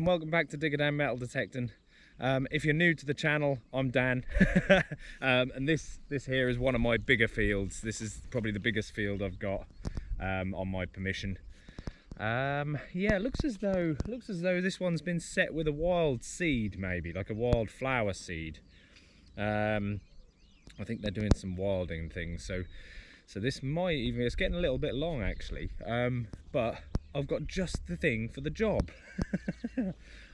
welcome back to Digger Dan Metal Detecting. If you're new to the channel, I'm Dan, and this here is one of my bigger fields. This is probably the biggest field I've got on my permission. Yeah, it looks as though this one's been set with a wild seed, maybe like a wild flower seed. I think they're doing some wilding things, so this might even, it's getting a little bit long actually, but I've got just the thing for the job.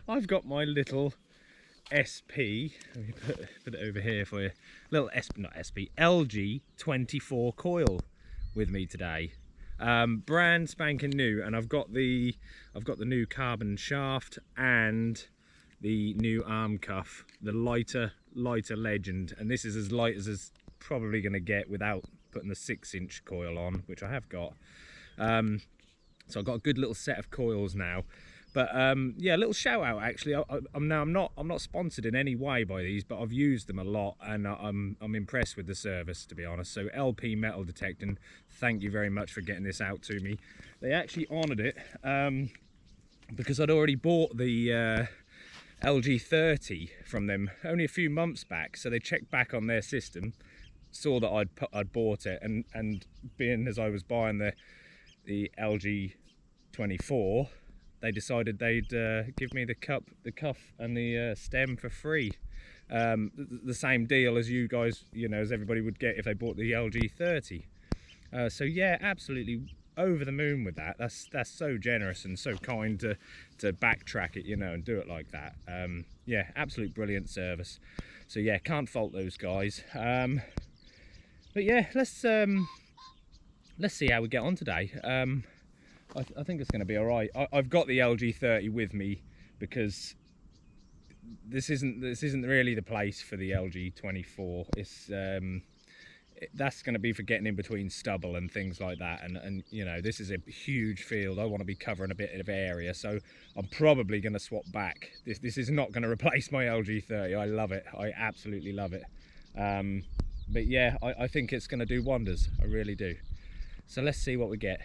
I've got my little SP, let me put it over here for you, little LG24 coil with me today. Brand spanking new, and I've got the new carbon shaft and the new arm cuff, the lighter Legend, and this is as light as it's probably going to get without putting the 6-inch coil on, which I have got. So I've got a good little set of coils now. But yeah, a little shout out actually. I'm not sponsored in any way by these, but I've used them a lot, and I'm impressed with the service, to be honest. So LP Metal Detecting, thank you very much for getting this out to me. They actually honoured it because I'd already bought the LG30 from them only a few months back. So they checked back on their system, saw that I'd bought it, and being as I was buying the LG24, they decided they'd give me the cuff and the stem for free. The same deal as you guys, you know, as everybody would get if they bought the LG30. So yeah, absolutely over the moon with that. That's so generous and so kind to backtrack it, you know, and do it like that. Yeah, absolute brilliant service. So yeah, can't fault those guys. But yeah, let's see how we get on today. I think it's going to be all right. I've got the LG30 with me because this isn't really the place for the LG24. It's that's going to be for getting in between stubble and things like that. And you know, this is a huge field. I want to be covering a bit of area, so I'm probably going to swap back. This is not going to replace my LG30. I love it. I absolutely love it. But yeah, I think it's going to do wonders. I really do. So let's see what we get.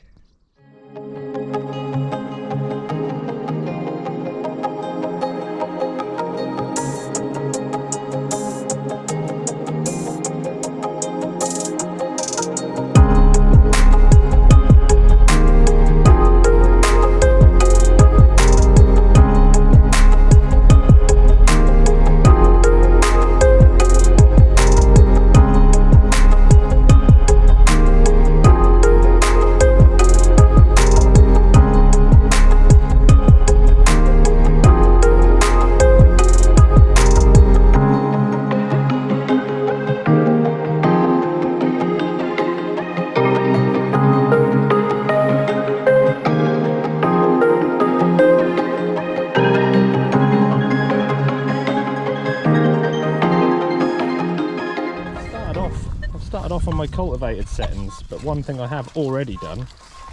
On my cultivated settings, but one thing I have already done,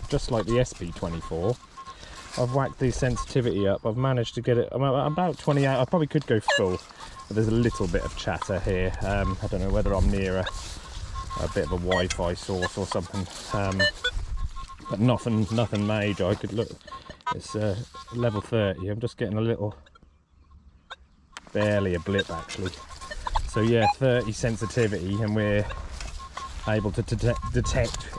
just like the SP24, I've whacked the sensitivity up. I've managed to get it, I'm about 28. I probably could go full, but there's a little bit of chatter here. I don't know whether I'm near a bit of a Wi-Fi source or something, but nothing major. I could look, it's level 30. I'm just getting a little, barely a blip actually. So yeah, 30 sensitivity, and we're able to detect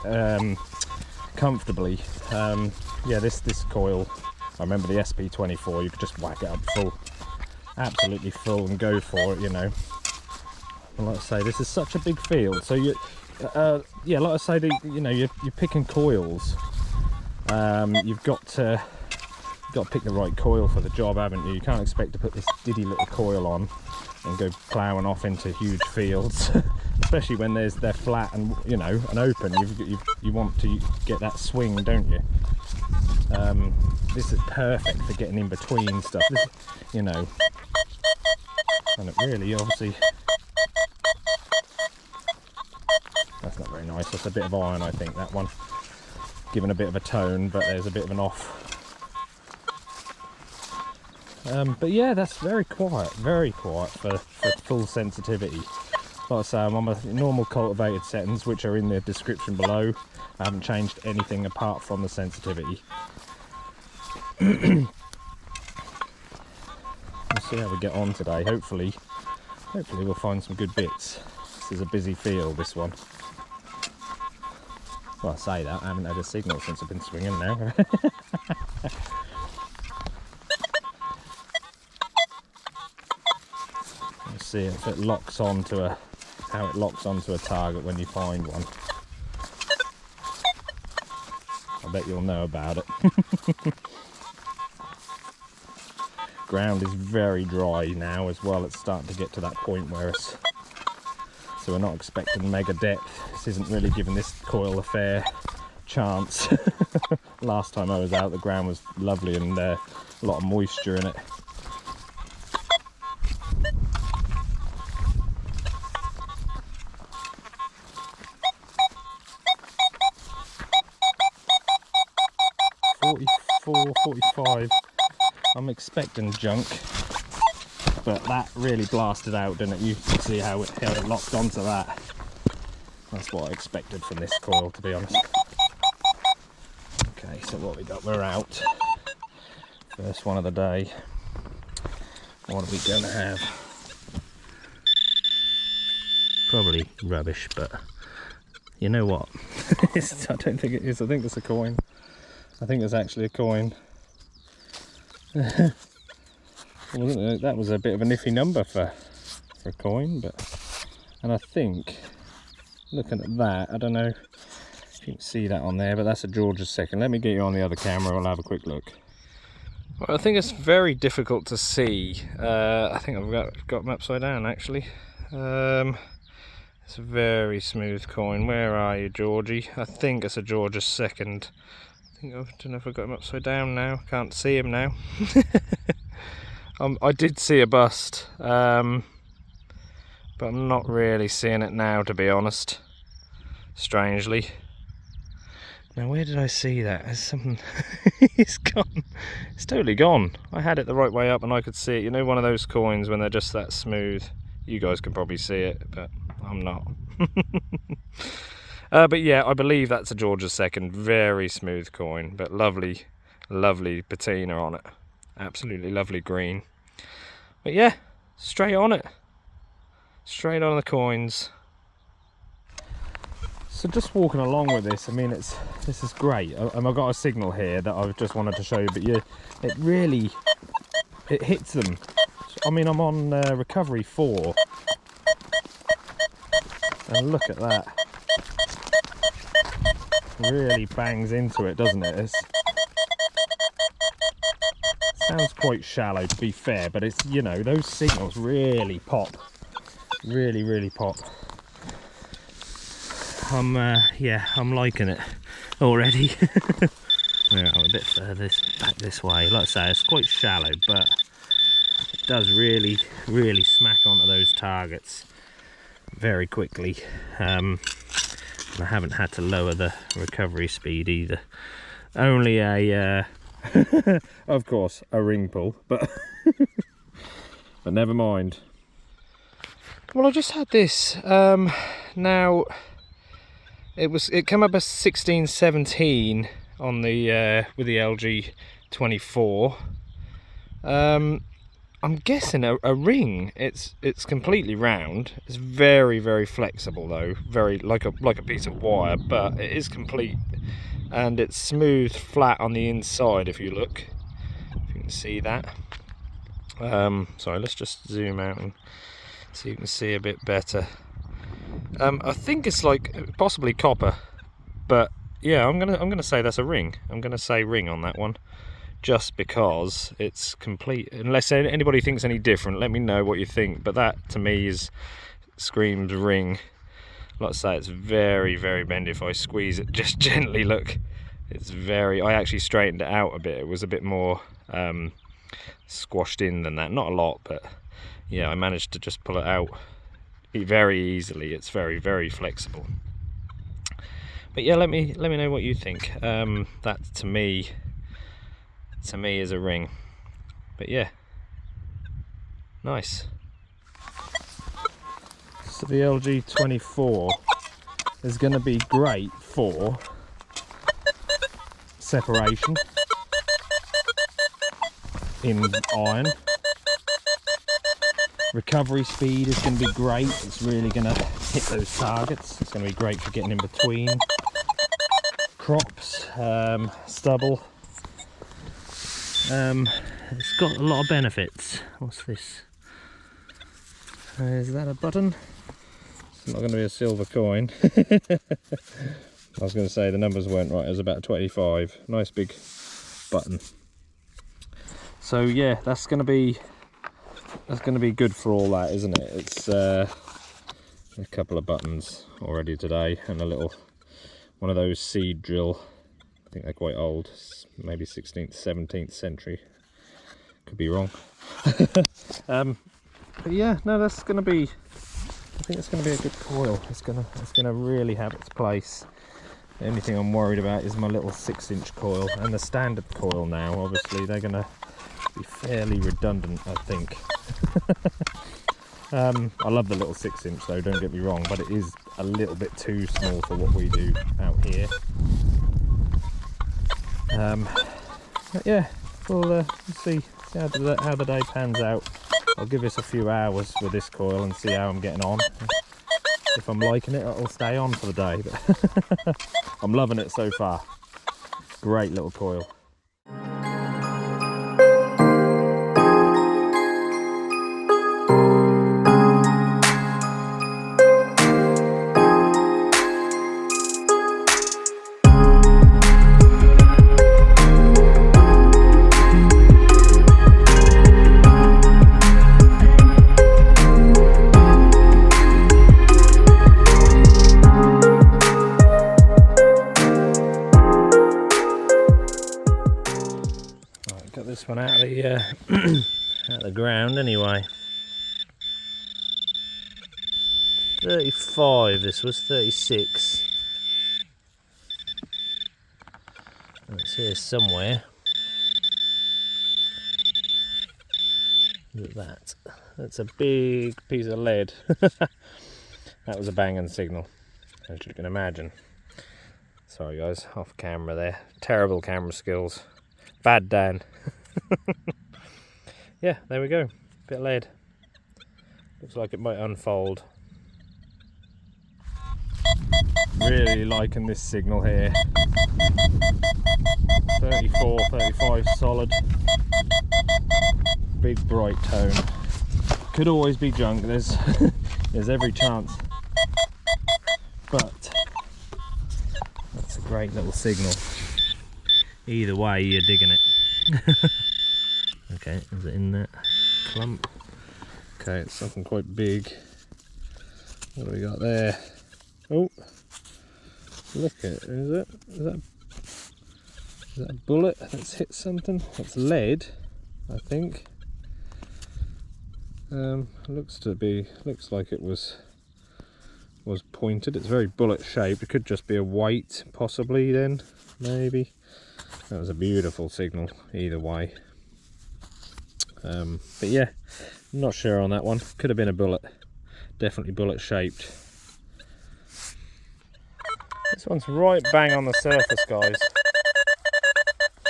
comfortably. Yeah, this coil, I remember the SP24, you could just whack it up full, absolutely full, and go for it, you know. And like I say, this is such a big field, so you yeah, like I say, you know, you're picking coils. You've got to pick the right coil for the job, haven't you? You can't expect to put this diddy little coil on and go ploughing off into huge fields. Especially when they're flat and, you know, and open. You want to get that swing, don't you? This is perfect for getting in between stuff. This, you know, and it really, obviously, that's not very nice. That's a bit of iron, I think, that one. Given a bit of a tone, but there's a bit of an off. But yeah, that's very quiet for full sensitivity. Like I say, I'm on my normal cultivated settings, which are in the description below. I haven't changed anything apart from the sensitivity. We'll see how we get on today. Hopefully we'll find some good bits. This is a busy field, this one. Well, I say that, I haven't had a signal since I've been swinging now. Let's see if it locks onto how it locks onto a target when you find one. I bet you'll know about it. Ground is very dry now as well. It's starting to get to that point where it's, so we're not expecting mega depth. This isn't really giving this coil a fair chance. Last time I was out, the ground was lovely and a lot of moisture in it. $44, $45. I'm expecting junk, but that really blasted out, didn't it? You can see how it locked onto that. That's what I expected from this coil, to be honest. Okay, so what we got? We're out. First one of the day. What are we going to have? Probably rubbish, but you know what? I don't think it is. I think it's a coin. I think it's actually a coin. That was a bit of a nifty number for a coin, and I think, looking at that, I don't know if you can see that on there, but that's a George's second. Let me get you on the other camera, I'll have a quick look. Well, I think it's very difficult to see. I think I've got them upside down actually. It's a very smooth coin. Where are you, Georgie? I think it's a George's second. I don't know if I've got him upside down now. Can't see him now. I did see a bust, but I'm not really seeing it now, to be honest. Strangely. Now, where did I see that? There's something. It's gone. It's totally gone. I had it the right way up and I could see it. You know, one of those coins when they're just that smooth. You guys can probably see it, but I'm not. But yeah, I believe that's a George's second. Very smooth coin, but lovely, lovely patina on it. Absolutely lovely green. But yeah, straight on it. Straight on the coins. So just walking along with this, I mean, this is great. And I've got a signal here that I just wanted to show you, but it hits them. I mean, I'm on recovery 4. And look at that. Really bangs into it, doesn't it? It sounds quite shallow, to be fair, but it's, you know, those signals really pop. Really, really pop. I'm liking it already. We're a bit further back this way. Like I say, it's quite shallow, but it does really, really smack onto those targets very quickly. I haven't had to lower the recovery speed either. Only a, of course, a ring pull, but but never mind. Well, I just had this. Now it came up as 1617 on the with the LG24. I'm guessing a ring. It's completely round. It's very, very flexible though, very like a piece of wire, but it is complete, and it's smooth flat on the inside. If you look, if you can see that. Sorry, let's just zoom out and so you can see a bit better. I think it's like possibly copper, but yeah, I'm gonna say that's a ring. I'm gonna say ring on that one. Just because it's complete. Unless anybody thinks any different, let me know what you think, but that to me screams ring. Like I say, it's very, very bendy. If I squeeze it just gently, look, it's very, I actually straightened it out a bit. It was a bit more squashed in than that, not a lot, but yeah, I managed to just pull it out very easily. It's very, very flexible. But yeah, let me know what you think. That to me is a ring. But yeah, nice. So the LG24 is going to be great for separation in iron, Recovery speed is going to be great. It's really going to hit those targets. It's going to be great for getting in between crops, stubble. It's got a lot of benefits. What's this? Is that a button? It's not going to be a silver coin. I was going to say the numbers weren't right. It was about 25. Nice big button. So yeah, that's going to be good for all that, isn't it? It's a couple of buttons already today, and a little one of those seed drill. I think they're quite old, maybe 16th, 17th century. Could be wrong. But yeah, no, that's going to be. I think it's going to be a good coil. It's going to really have its place. The only thing I'm worried about is my little 6-inch coil, and the standard coil now. Obviously, they're going to be fairly redundant, I think. I love the little 6-inch though, don't get me wrong, but it is a little bit too small for what we do out here. But yeah, we'll see how the day pans out. I'll give this a few hours with this coil and see how I'm getting on. If I'm liking it, it'll stay on for the day. But I'm loving it so far. Great little coil. This one out of the out of the ground anyway. 35. This was 36. It's here somewhere. Look at that. That's a big piece of lead. That was a banging signal, as you can imagine. Sorry guys, off camera there. Terrible camera skills. Bad Dan. Yeah, there we go. Bit of lead. Looks like it might unfold. Really liking this signal here. 34, 35 solid. Big bright tone. Could always be junk. There's every chance. But that's a great little signal. Either way, you're digging it. Okay, is it in that clump? Okay, it's something quite big. What do we got there? Oh, look at it. Is that a bullet that's hit something? That's lead, I think. Looks like it was pointed. It's very bullet shaped. It could just be a weight, possibly. Then maybe. That was a beautiful signal either way. But yeah, I'm not sure on that one. Could have been a bullet. Definitely bullet shaped. This one's right bang on the surface, guys.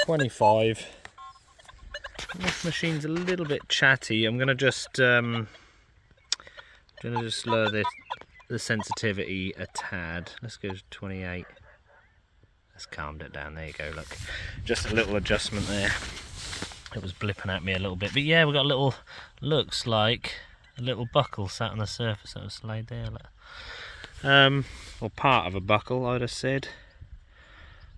25. This machine's a little bit chatty. I'm gonna just lower the sensitivity a tad. Let's go to 28. Let's calmed it down. There you go. Look, just a little adjustment there. It was blipping at me a little bit, but yeah, we got a little. Looks like a little buckle sat on the surface that was laid there. Look. Or part of a buckle, I'd have said.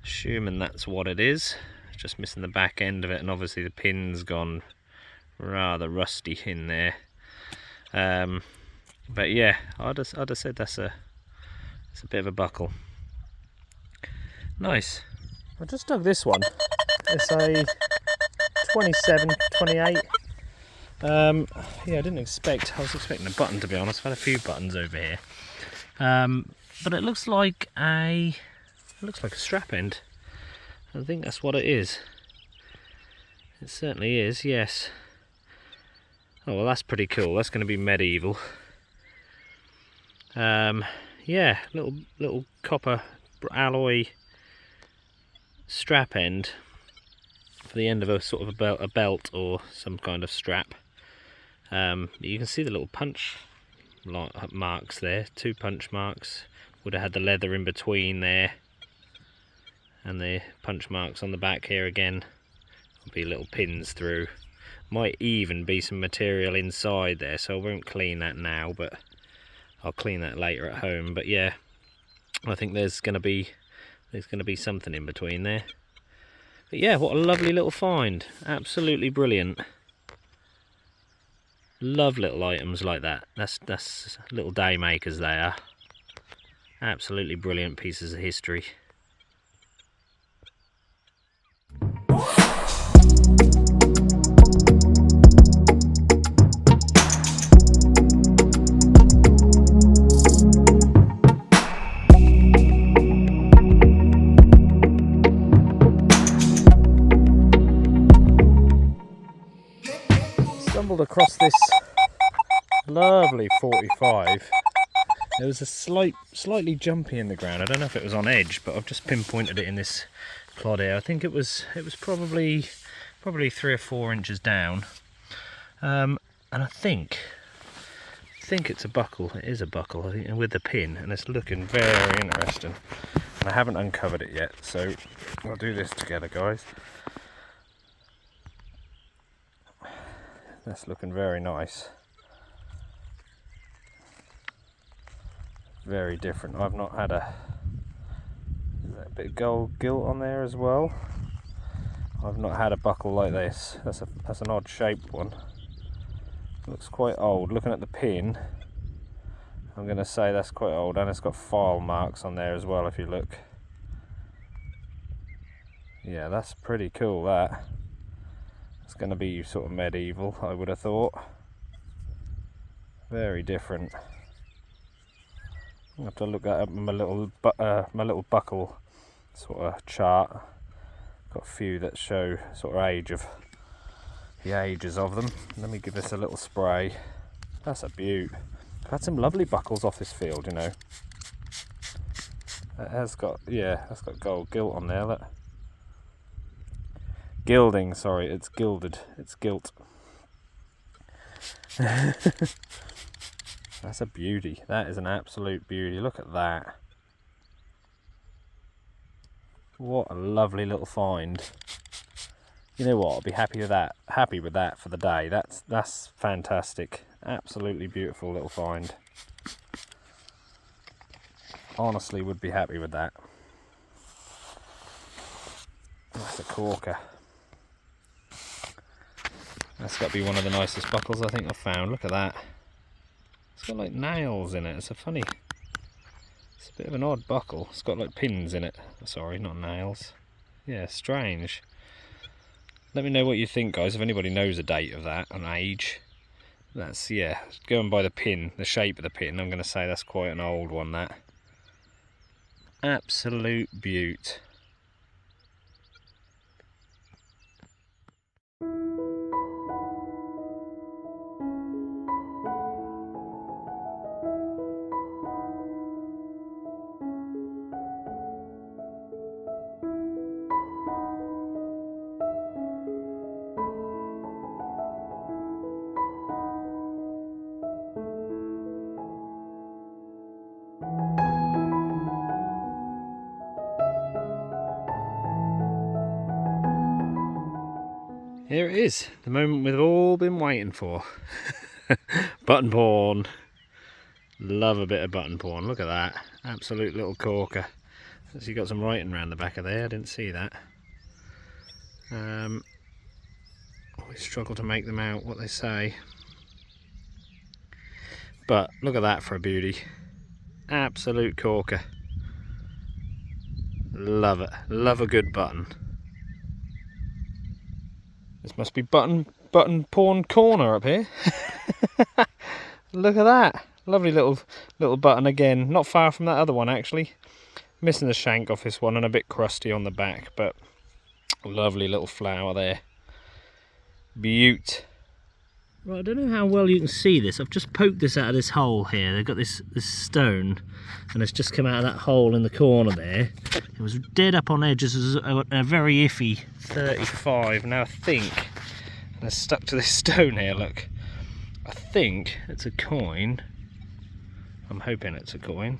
Assuming that's what it is. It's just missing the back end of it, and obviously the pin's gone rather rusty in there. But yeah, I'd have said it's a bit of a buckle. Nice. I just dug this one. It's a 27, 28. Yeah, I was expecting a button, to be honest. I've had a few buttons over here. But it looks like a strap end. I think that's what it is. It certainly is, yes. Oh well, that's pretty cool. That's going to be medieval. Yeah, little copper alloy strap end for the end of a sort of a belt or some kind of strap. You can see the little punch marks there, 2 punch marks. Would have had the leather in between there, and the punch marks on the back here again. Will be little pins through. Might even be some material inside there, so I won't clean that now, but I'll clean that later at home. But yeah, I think there's gonna be something in between there. But yeah, what a lovely little find. Absolutely brilliant. Love little items like that. That's little day makers they are. Absolutely brilliant pieces of history. Stumbled across this lovely 45. There was a slightly jumpy in the ground. I don't know if it was on edge, but I've just pinpointed it in this clod here. I think it was probably 3 or 4 inches down, and I think it's a buckle. It is a buckle, I think, and with the pin, and it's looking very interesting. And I haven't uncovered it yet, so we'll do this together, guys. That's looking very nice. Very different. I've not had a bit of gold gilt on there as well. I've not had a buckle like this. That's an odd shaped one. Looks quite old. Looking at the pin, I'm going to say that's quite old, and it's got file marks on there as well if you look. Yeah, that's pretty cool, that. It's going to be sort of medieval, I would have thought. Very different. I'll have to look that up in my little buckle sort of chart. Got a few that show sort of the ages of them. Let me give this a little spray. That's a beaut. I've had some lovely buckles off this field, you know. It has got, yeah, that's got gold gilt on there. Look. Gilding, sorry, it's gilded. It's gilt. That's a beauty. That is an absolute beauty. Look at that. What a lovely little find. You know what? I'll be happy with that. Happy with that for the day. That's fantastic. Absolutely beautiful little find. Honestly, would be happy with that. That's a corker. That's got to be one of the nicest buckles I think I've found. Look at that. It's got like nails in it. It's a bit of an odd buckle. It's got like pins in it. Sorry, not nails. Yeah, strange. Let me know what you think, guys, if anybody knows a date of that, an age. That's, yeah, going by the pin, the shape of the pin, I'm going to say that's quite an old one, that. Absolute beaut. Here it is, the moment we've all been waiting for. Button pawn. Love a bit of button pawn. Look at that. Absolute little corker. Actually got some writing around the back of there. I didn't see that. Always struggle to make them out, what they say. But look at that for a beauty. Absolute corker. Love it. Love a good button. This must be button pawn corner up here. Look at that. Lovely little button again. Not far from that other one actually. Missing the shank off this one and a bit crusty on the back, but lovely little flower there. Beaut. Right, I don't know how well you can see this. I've just poked this out of this hole here. They've got this stone, and it's just come out of that hole in the corner there. It was dead up on edge. This was a very iffy 35. Now I think, and it's stuck to this stone here, look. I think it's a coin. I'm hoping it's a coin.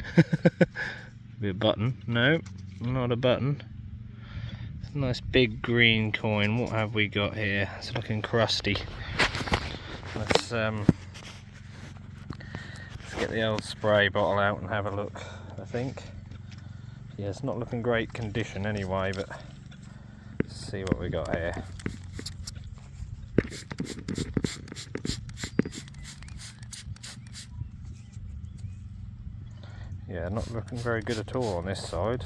Be a button. No, not a button. It's a nice big green coin. What have we got here? It's looking crusty. Let's get the old spray bottle out and have a look. I think. Yeah, it's not looking great condition anyway, but let's see what we got here. Yeah, not looking very good at all on this side.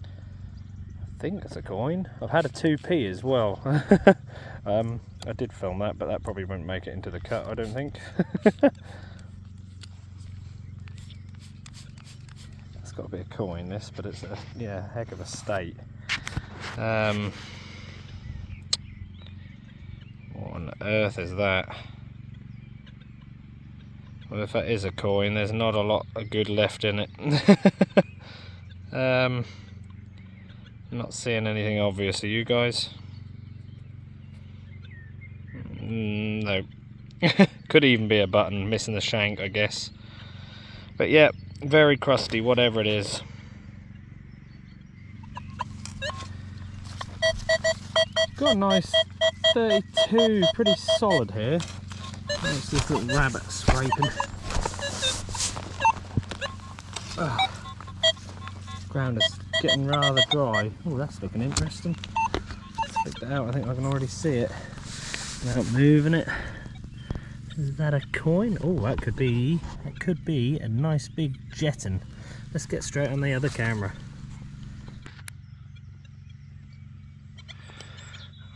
I think it's a coin. I've had a 2p as well. I did film that, but that probably won't make it into the cut, I don't think. It's got to be a coin, this, but it's a heck of a state. What on earth is that? Well, if that is a coin, there's not a lot of good left in it. Not seeing anything obvious, are you guys? No. Could even be a button, missing the shank, I guess. But yeah, very crusty, whatever it is. Got a nice 32, pretty solid here. There's this little rabbit scraping. Ground is getting rather dry. Oh, that's looking interesting. Let's pick that out. I think I can already see it without moving it. Is that a coin? Oh, that could be a nice big jetton. Let's get straight on the other camera.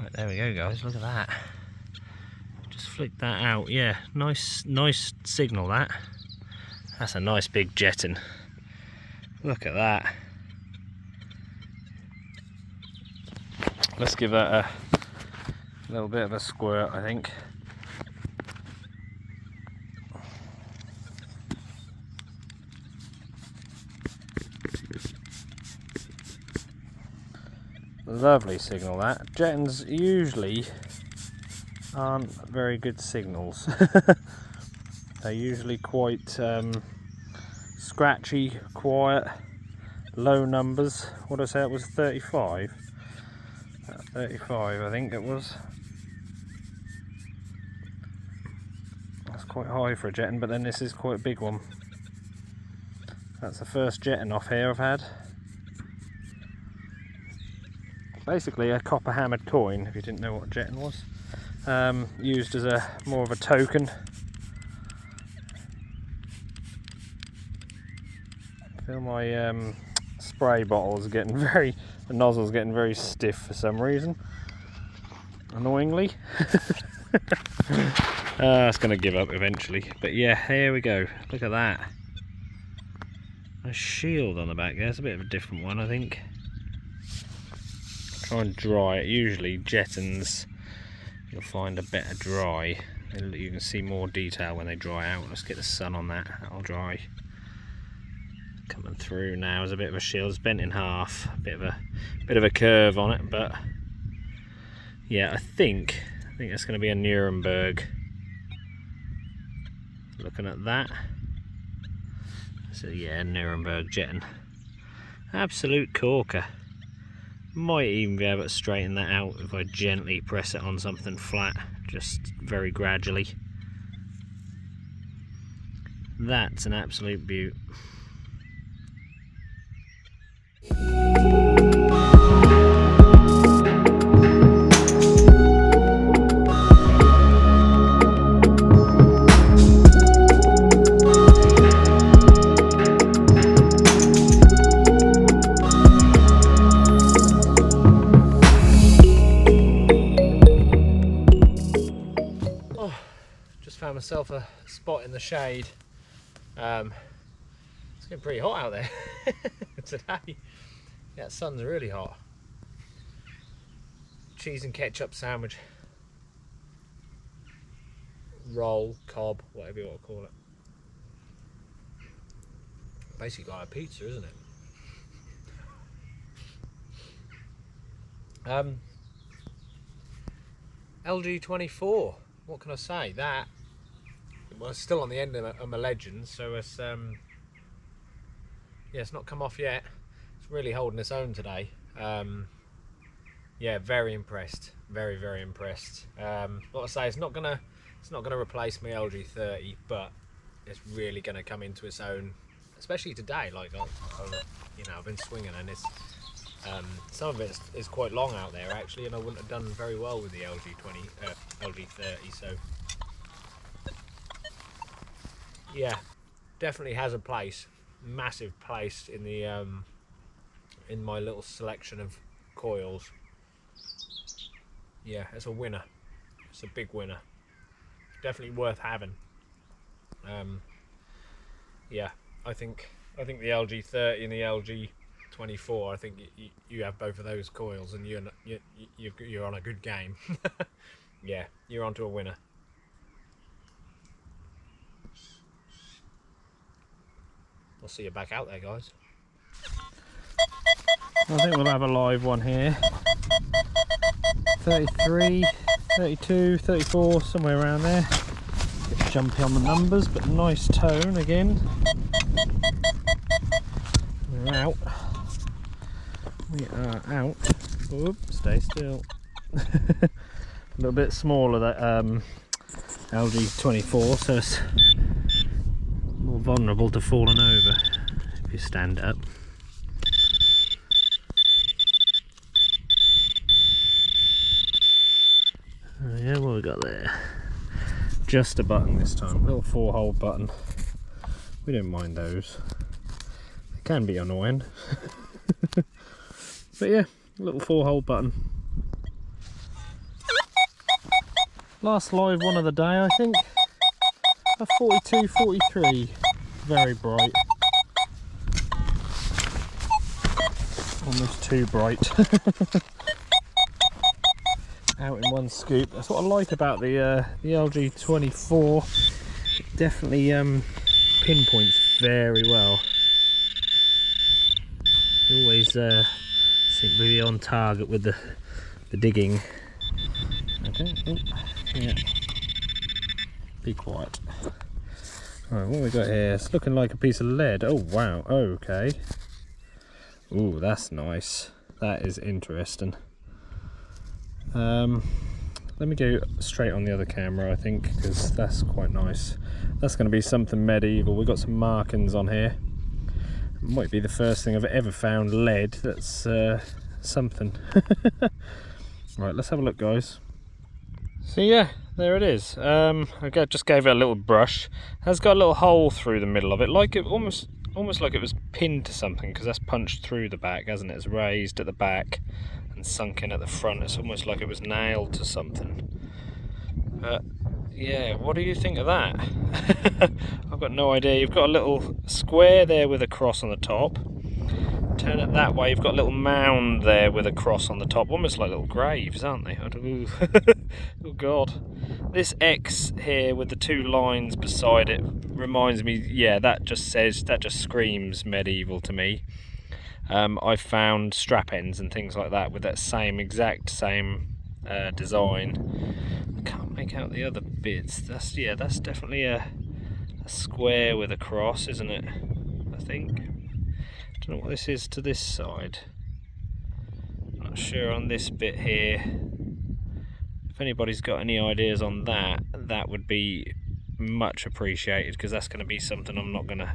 Right, there we go, guys. Look at that. Just flick that out. Yeah, nice signal that. That's a nice big jetton. Look at that. Let's give that a little bit of a squirt, I think. Lovely signal that. Jettons usually aren't very good signals. They're usually quite scratchy, quiet, low numbers. What did I say it was? 35? 35 I think it was. That's quite high for a jetton, but then this is quite a big one. That's the first jetton off here I've had. Basically a copper hammered coin, if you didn't know what a jetton was. Used as a more of a token. I feel my spray bottle is getting the nozzle's getting very stiff for some reason. Annoyingly. It's going to give up eventually. But yeah, here we go. Look at that. A shield on the back there. It's a bit of a different one, I think. Try and dry it. Usually jettons you'll find a better dry. You can see more detail when they dry out. Let's get the sun on that. That'll dry. Coming through now as a bit of a shield. It's bent in half. A bit of a curve on it, but yeah, I think that's going to be a Nuremberg. Looking at that. So yeah, Nuremberg jetton. Absolute corker. Might even be able to straighten that out if I gently press it on something flat, just very gradually. That's an absolute beaut. Found myself a spot in the shade. It's getting pretty hot out there today. Yeah, the sun's really hot. Cheese and ketchup sandwich, roll, cob, whatever you want to call it. Basically like a pizza, isn't it? LG24. What can I say? That well, it's still on the end of my Legends, so it's yeah, it's not come off yet. It's really holding its own today. Yeah, very impressed, very impressed. Like I say, it's not gonna replace my LG30, but it's really gonna come into its own, especially today. Like you know, I've been swinging, and it's some of it is quite long out there actually, and I wouldn't have done very well with the LG30. So yeah, definitely has a place, massive place in the in my little selection of coils. Yeah, it's a winner. It's a big winner. Definitely worth having. Yeah, I think the LG30 and the LG24. I think you have both of those coils, and you're on a good game. Yeah, you're onto a winner. I'll see you back out there, guys. I think we'll have a live one here. 33, 32, 34, somewhere around there. A bit jumpy on the numbers, but nice tone again. We're out. We are out. Oop, stay still. A little bit smaller, that LG24, so it's more vulnerable to falling over if you stand up. Yeah, what we got there? Just a button this time, little 4-hole button. We don't mind those. They can be annoying. But yeah, little 4-hole button. Last live one of the day, I think. A 42, 43. Very bright. Almost too bright. Out in one scoop. That's what I like about the LG24. It definitely pinpoints very well. You always seem to be on target with the digging. Okay. Oh, yeah. Be quiet. Alright, what we got here? It's looking like a piece of lead. Oh wow. Okay. Ooh, that's nice. That is interesting. Let me go straight on the other camera, I think, because that's quite nice. That's going to be something medieval. We've got some markings on here. It might be the first thing I've ever found lead that's something. Right, let's have a look, guys. So yeah, there it is. I just gave it a little brush. It has got a little hole through the middle of it, like it almost like it was pinned to something, because that's punched through the back, hasn't it? It's raised at the back and sunk in at the front. It's almost like it was nailed to something. Yeah, what do you think of that? I've got no idea. You've got a little square there with a cross on the top. Turn it that way, you've got a little mound there with a cross on the top, almost like little graves, aren't they? Oh god. This X here with the two lines beside it reminds me, yeah, that just screams medieval to me. I've found strap ends and things like that with that exact same design. I can't make out the other bits. That's definitely a square with a cross, isn't it? I think. Don't know what this is to this side. I'm not sure on this bit here. If anybody's got any ideas on that, that would be much appreciated, because that's going to be something I'm not going to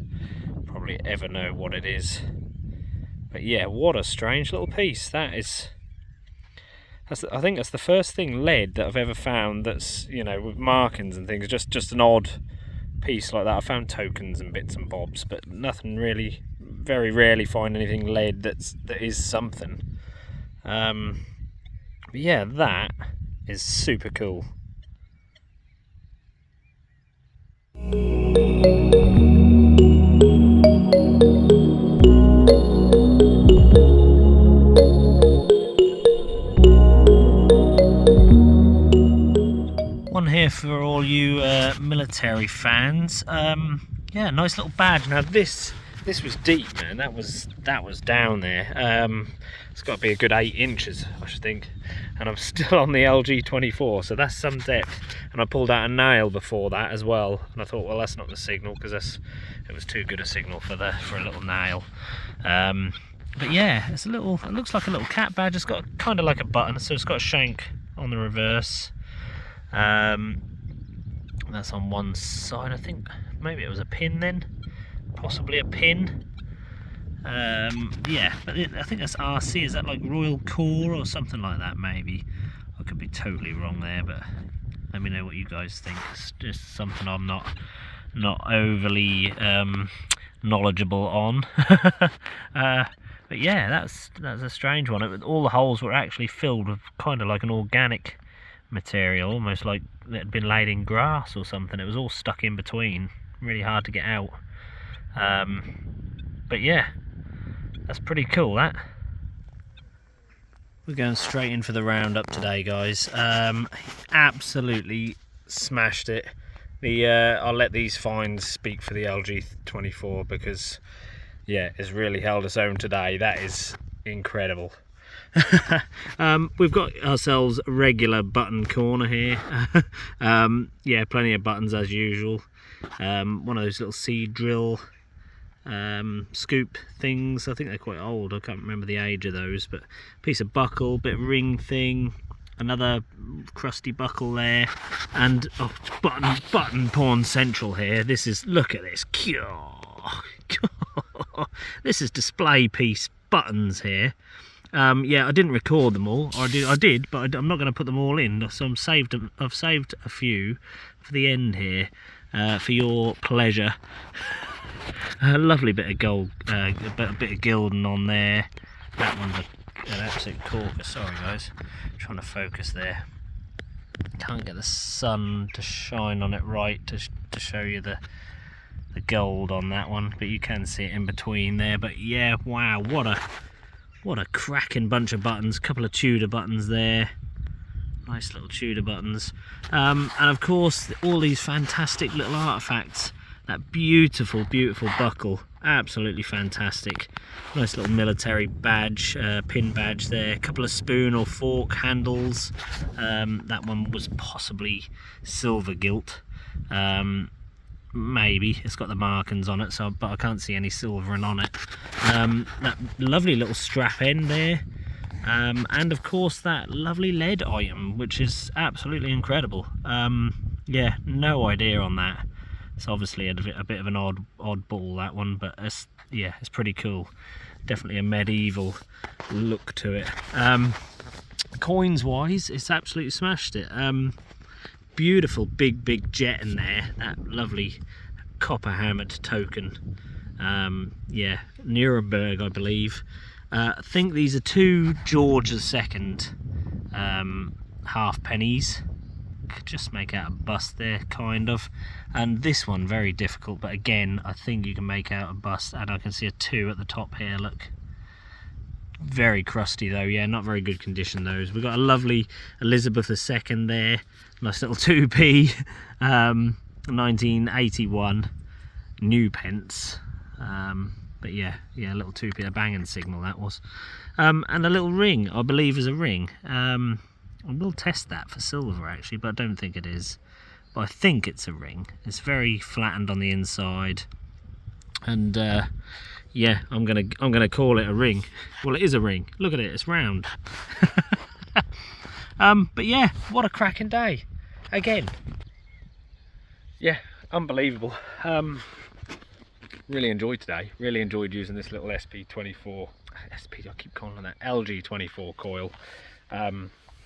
probably ever know what it is. But yeah, what a strange little piece. I think that's the first thing lead that I've ever found that's, you know, with markings and things, just an odd piece like that. I found tokens and bits and bobs, but nothing really. Very rarely find anything lead that is something. But yeah, that is super cool. One here for all you military fans. Yeah, nice little badge. Now this This was deep, man. That was down there. It's got to be a good 8 inches, I should think. And I'm still on the LG24, so that's some depth. And I pulled out a nail before that as well. And I thought, well, that's not the signal, because it was too good a signal for a little nail. But yeah, it looks like a little cat badge. It's got kind of like a button, so it's got a shank on the reverse. That's on one side, I think. Maybe it was a pin then. Possibly a pin. Yeah, but I think that's RC. Is that like Royal Core or something like that? Maybe. I could be totally wrong there, but let me know what you guys think. It's just something I'm not overly knowledgeable on. But yeah, that's a strange one. All the holes were actually filled with kind of like an organic material, almost like it had been laid in grass or something. It was all stuck in between. Really hard to get out. But yeah, that's pretty cool, that. We're going straight in for the roundup today, guys. Absolutely smashed it. I'll let these finds speak for the LG24, because yeah, it's really held its own today. That is incredible. We've got ourselves a regular button corner here. Yeah, plenty of buttons as usual. One of those little seed drill scoop things. I think they're quite old. I can't remember the age of those, but piece of buckle, bit of ring thing, another crusty buckle there, and button pawn central here. This is, look at this. This is display piece buttons here. Yeah, I didn't record them all. I did, but I'm not going to put them all in. So I've saved a few for the end here, for your pleasure. A lovely bit of gold, a bit of gilding on there. That one's an absolute corker. Sorry, guys, trying to focus there. Can't get the sun to shine on it right to show you the gold on that one, but you can see it in between there. But yeah, wow, what a cracking bunch of buttons. Couple of Tudor buttons there, nice little Tudor buttons, and of course all these fantastic little artifacts. That beautiful buckle, absolutely fantastic. Nice little military badge, pin badge there. A couple of spoon or fork handles. That one was possibly silver gilt. Maybe it's got the markings on it, but I can't see any silvering on it. That lovely little strap end there, and of course that lovely lead item, which is absolutely incredible. Yeah, no idea on that. It's obviously a bit of an odd ball, that one, but it's pretty cool. Definitely a medieval look to it. Coins wise, it's absolutely smashed it. Beautiful big jetton there, that lovely copper hammered token. Yeah, Nuremberg, I believe. I think these are 2 George II half pennies. Could just make out a bust there, kind of. And this one, very difficult, but again, I think you can make out a bust, and I can see a 2 at the top here, look. Very crusty though, yeah, not very good condition those. We've got a lovely Elizabeth II there, nice little 2p, 1981, new pence. But yeah, a little 2p, a banging signal that was. And a little ring, I believe is a ring. I will test that for silver actually, but I don't think it is. But I think it's a ring. It's very flattened on the inside, and yeah, I'm gonna call it a ring. Well, it is a ring. Look at it, it's round. But yeah, what a cracking day again. Yeah, unbelievable. Really enjoyed today. Really enjoyed using this little SP24. I keep calling it that. LG24 coil.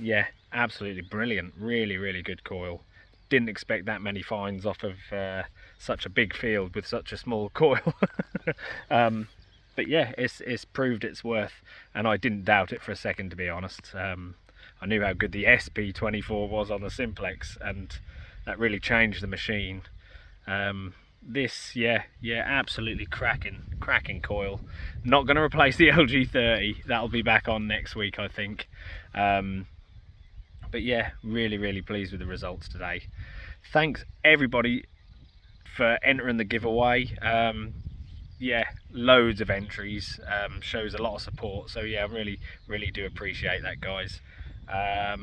Yeah, absolutely brilliant. Really good coil. Didn't expect that many finds off of such a big field with such a small coil. But yeah, it's proved its worth, and I didn't doubt it for a second, to be honest. I knew how good the SP24 was on the simplex, and that really changed the machine. This, yeah, absolutely cracking coil. Not going to replace the LG30. That'll be back on next week, I think. But yeah, really pleased with the results today. Thanks everybody for entering the giveaway. yeah, loads of entries, shows a lot of support, so yeah, really do appreciate that, guys. I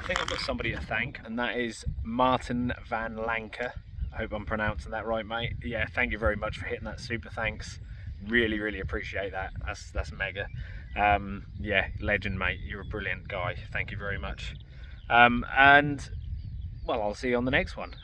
think I've got somebody to thank, and that is Martin Van Lanker. I hope I'm pronouncing that right, mate. Yeah, thank you very much for hitting that super thanks. Really appreciate that. That's mega. Yeah, legend, mate. You're a brilliant guy. Thank you very much. And well, I'll see you on the next one.